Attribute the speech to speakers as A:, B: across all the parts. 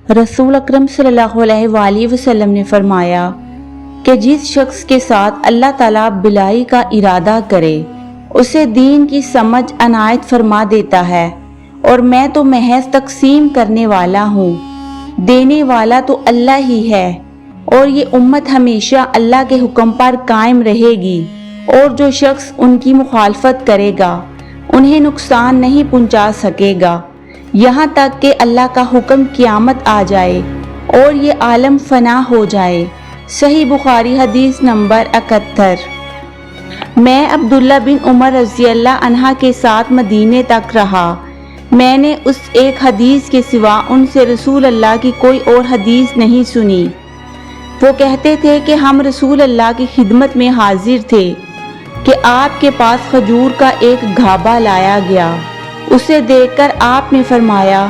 A: रसूल अकरम सल्लल्लाहु अलैहि वसल्लम ने फरमाया कि जिस शख्स के साथ अल्लाह ताला भलाई का इरादा करे उसे दीन की समझ अनायत फरमा देता है, और मैं तो महज तकसीम करने वाला हूँ, देने वाला तो अल्लाह ही है, और ये उम्मत हमेशा अल्लाह के हुक्म पर कायम रहेगी, और जो शख्स उनकी मुखालफत करेगा उन्हें नुकसान नहीं पहुंचा सकेगा यहाँ तक कि अल्लाह का हुक्म क़यामत आ जाए और ये आलम फना हो जाए। सही बुखारी हदीस नंबर 71। मैं अब्दुल्ला बिन उमर रज़ी अल्लाह अन्हा के साथ मदीने तक रहा। मैंने उस एक हदीस के सिवा उनसे रसूल अल्लाह की कोई और हदीस नहीं सुनी। वो कहते थे कि हम रसूल अल्लाह की खिदमत में हाजिर थे कि आपके पास खजूर का एक घाबा लाया गया। उसे देखकर आपने फरमाया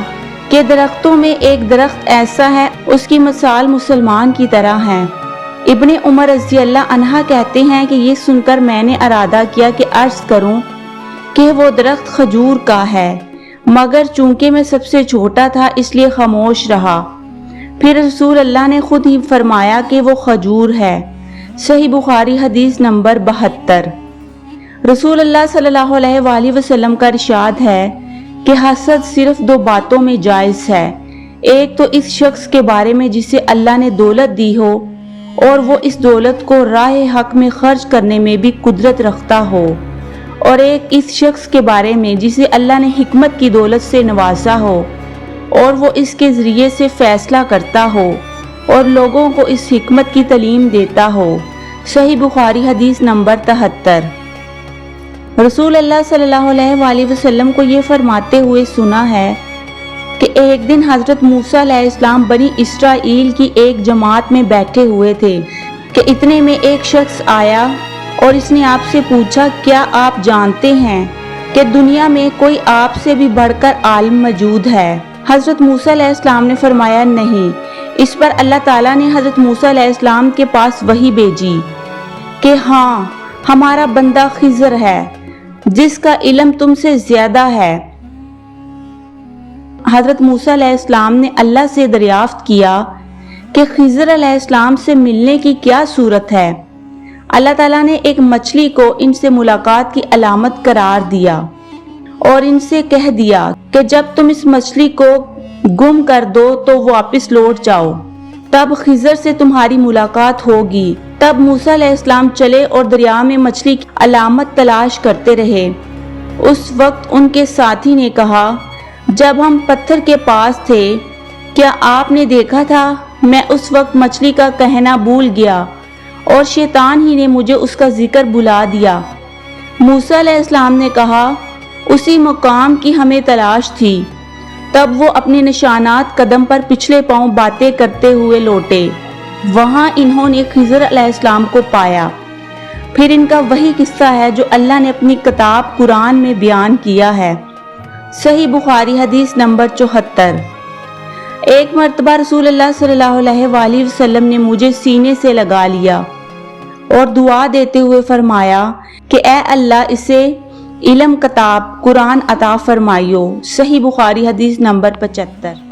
A: कि दरख्तों में एक दरख्त ऐसा है, उसकी मिसाल मुसलमान की तरह है। इब्ने उमर रज़ी अल्लाह अन्हा कहते हैं कि ये सुनकर मैंने इरादा किया कि अर्ज करूं कि वो दरख्त खजूर का है, मगर चूंकि मैं सबसे छोटा था इसलिए खामोश रहा। फिर रसूल अल्लाह ने खुद ही फरमाया कि वो खजूर है। सही बुखारी हदीस नंबर 72। रसूल अल्लाह सल्लल्लाहु अलैहि वसल्लम का इरशाद है कि हसद सिर्फ दो बातों में जायज़ है। एक तो इस शख्स के बारे में जिसे अल्लाह ने दौलत दी हो और वो इस दौलत को राह हक में खर्च करने में भी कुदरत रखता हो, और एक इस शख्स के बारे में जिसे अल्लाह ने हिकमत की दौलत से नवाजा हो और वो इसके ज़रिए से फ़ैसला करता हो और लोगों को इस हिकमत की तालीम देता हो। सही बुखारी हदीस नंबर 73। रसूल अल्लाह सल्लल्लाहु अलैहि वसल्लम को ये फरमाते हुए सुना है कि एक दिन हज़रत मूसा अलैहिस्सलाम बनी इस्राईल की एक जमात में बैठे हुए थे कि इतने में एक शख्स आया और इसने आपसे पूछा, क्या आप जानते हैं कि दुनिया में कोई आपसे भी बढ़कर आलिम मौजूद है? हज़रत मूसा अलैहिस्सलाम ने फरमाया, नहीं। इस पर अल्लाह ताला ने हज़रत मूसा अलैहिस्सलाम के पास वही भेजी कि हाँ, हमारा बंदा खिज़र है जिसका इल्म तुमसे ज्यादा है। हज़रत मूसा अलैहिस्सलाम ने अल्लाह से दरियाफ्त किया कि खिज़र अलैहिस्सलाम से मिलने की क्या सूरत है। अल्लाह ताला ने एक मछली को इनसे मुलाकात की अलामत करार दिया और इनसे कह दिया कि जब तुम इस मछली को गुम कर दो तो वापस लौट जाओ, तब खिज़र से तुम्हारी मुलाकात होगी। तब मूसा अलैहिस्सलाम चले और दरिया में मछली की अलामत तलाश करते रहे। उस वक्त उनके साथी ने कहा, जब हम पत्थर के पास थे क्या आपने देखा था? मैं उस वक्त मछली का कहना भूल गया और शैतान ही ने मुझे उसका जिक्र भुला दिया। मूसा अलैहिस्सलाम ने कहा, उसी मुकाम की हमें तलाश थी। तब वो अपने निशानात कदम पर पिछले पांव बातें करते हुए लौटे। वहां इन्होंने खिज़र अलैहिस्सलाम को पाया। फिर इनका वही किस्सा है जो अल्लाह ने अपनी किताब कुरान में बयान किया है। सही बुखारी हदीस नंबर 74। एक मर्तबा रसूल अल्लाह सल्लल्लाहु अलैहि वसल्लम ने मुझे सीने से लगा लिया और दुआ देते हुए फरमाया कि ए अल्लाह, इसे इल्म किताब कुरान अता फरमाइयो। सही बुखारी हदीस नंबर 75।